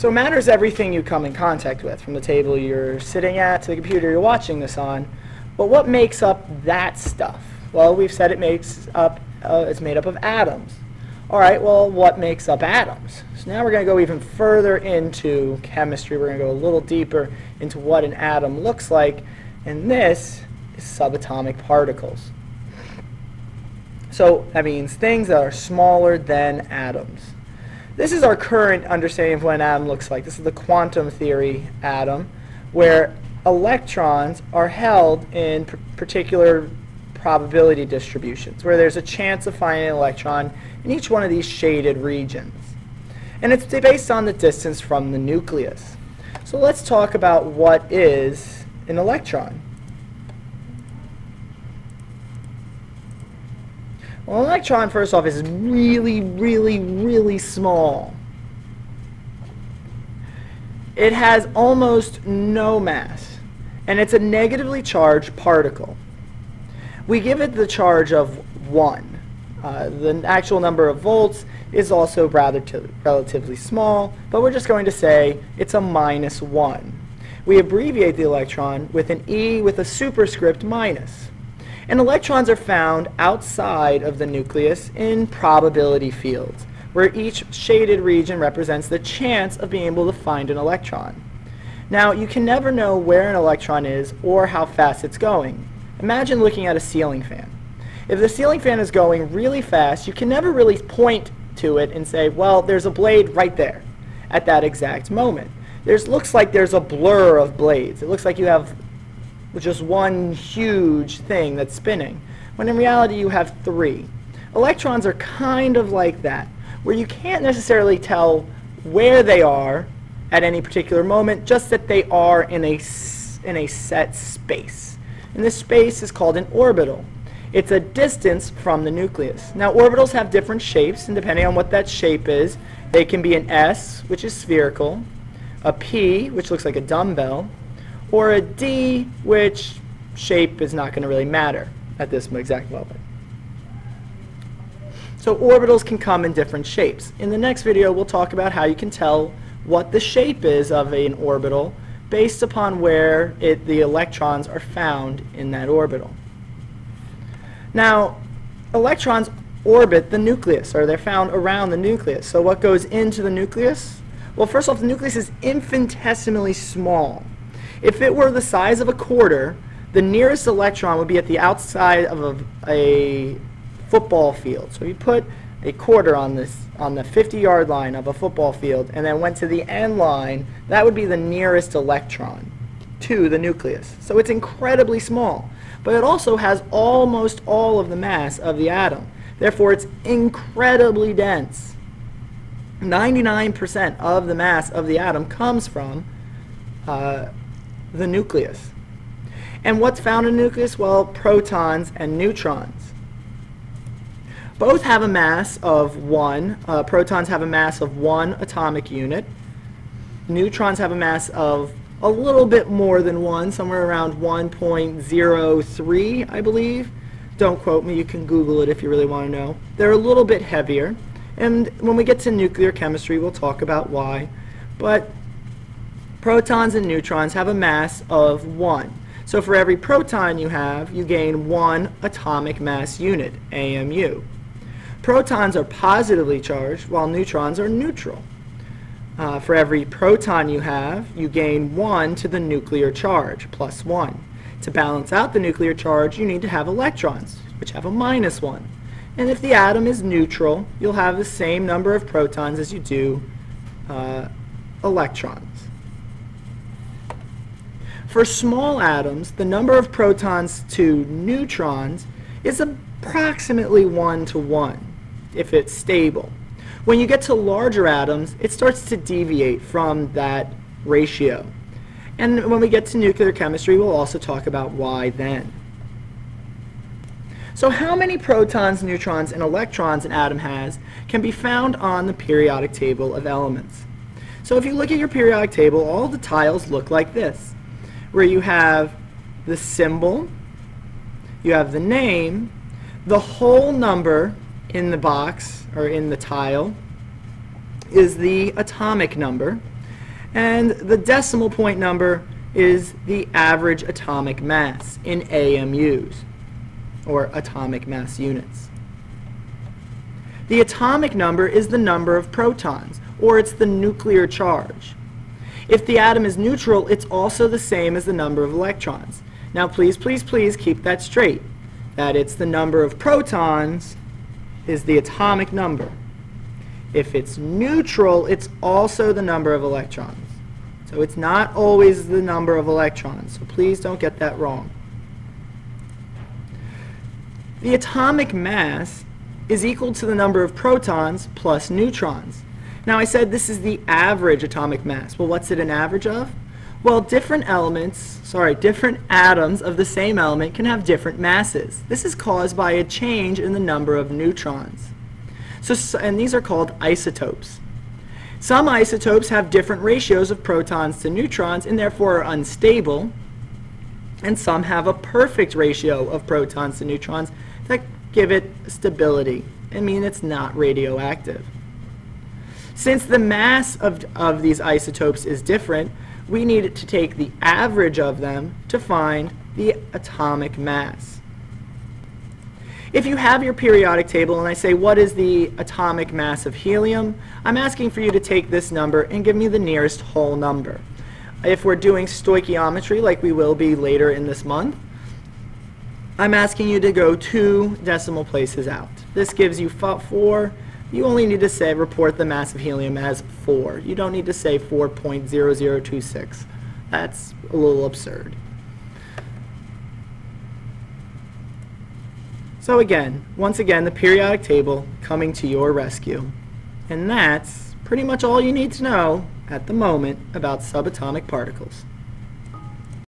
So matter is everything you come in contact with, from the table you're sitting at to the computer you're watching this on. But what makes up that stuff? Well, we've said it's made up of atoms. All right, well, what makes up atoms? So now we're going to go even further into chemistry. We're going to go a little deeper into what an atom looks like, and this is subatomic particles. So that means things that are smaller than atoms. This is our current understanding of what an atom looks like. This is the quantum theory atom, where electrons are held in particular probability distributions, where there's a chance of finding an electron in each one of these shaded regions. And it's based on the distance from the nucleus. So let's talk about what is an electron. Well, an electron, first off, is really, really, really small. It has almost no mass, and it's a negatively charged particle. We give it the charge of 1. The actual number of volts is also relatively small, but we're just going to say it's a -1. We abbreviate the electron with an E with a superscript minus. And electrons are found outside of the nucleus in probability fields, where each shaded region represents the chance of being able to find an electron. Now, you can never know where an electron is or how fast it's going. Imagine looking at a ceiling fan. If the ceiling fan is going really fast, you can never really point to it and say, well, there's a blade right there at that exact moment. Looks like there's a blur of blades. It looks like you have just one huge thing that's spinning, when in reality you have 3. Electrons are kind of like that, where you can't necessarily tell where they are at any particular moment, just that they are in a set space. And this space is called an orbital. It's a distance from the nucleus. Now, orbitals have different shapes, and depending on what that shape is, they can be an S, which is spherical, a P, which looks like a dumbbell, or a D, which shape is not going to really matter at this exact moment. So orbitals can come in different shapes. In the next video, we'll talk about how you can tell what the shape is of an orbital based upon where the electrons are found in that orbital. Now, electrons orbit the nucleus, or they're found around the nucleus. So what goes into the nucleus? Well, first off, the nucleus is infinitesimally small. If it were the size of a quarter, the nearest electron would be at the outside of a football field. So you put a quarter on the 50-yard line of a football field and then went to the end line, that would be the nearest electron to the nucleus. So it's incredibly small. But it also has almost all of the mass of the atom. Therefore, it's incredibly dense. 99% of the mass of the atom comes from the nucleus. And what's found in the nucleus? Well, protons and neutrons. Both have a mass of 1. Protons have a mass of 1 atomic unit. Neutrons have a mass of a little bit more than 1, somewhere around 1.03, I believe. Don't quote me, you can Google it if you really want to know. They're a little bit heavier, and when we get to nuclear chemistry, we'll talk about why. But protons and neutrons have a mass of 1. So for every proton you have, you gain 1 atomic mass unit, AMU. Protons are positively charged, while neutrons are neutral. For every proton you have, you gain 1 to the nuclear charge, plus 1. To balance out the nuclear charge, you need to have electrons, which have a -1. And if the atom is neutral, you'll have the same number of protons as you do electrons. For small atoms, the number of protons to neutrons is approximately 1 to 1, if it's stable. When you get to larger atoms, it starts to deviate from that ratio. And when we get to nuclear chemistry, we'll also talk about why then. So how many protons, neutrons, and electrons an atom has can be found on the periodic table of elements. So if you look at your periodic table, all the tiles look like this, where you have the symbol, you have the name, the whole number in the box, or in the tile, is the atomic number, And the decimal point number is the average atomic mass in AMUs, or atomic mass units. The atomic number is the number of protons, or it's the nuclear charge. If the atom is neutral, it's also the same as the number of electrons. Now please, please, please keep that straight, that it's the number of protons is the atomic number. If it's neutral, it's also the number of electrons. So it's not always the number of electrons, so please don't get that wrong. The atomic mass is equal to the number of protons plus neutrons. Now I said this is the average atomic mass. Well, what's it an average of? Well, different atoms of the same element can have different masses. This is caused by a change in the number of neutrons. And these are called isotopes. Some isotopes have different ratios of protons to neutrons and therefore are unstable, and some have a perfect ratio of protons to neutrons that give it stability. I mean, it's not radioactive. Since the mass of these isotopes is different, we need to take the average of them to find the atomic mass. If you have your periodic table and I say, what is the atomic mass of helium? I'm asking for you to take this number and give me the nearest whole number. If we're doing stoichiometry, like we will be later in this month, I'm asking you to go 2 decimal places out. This gives you 4. You only need to report the mass of helium as 4. You don't need to say 4.0026. That's a little absurd. So again, once again, the periodic table coming to your rescue. And that's pretty much all you need to know at the moment about subatomic particles.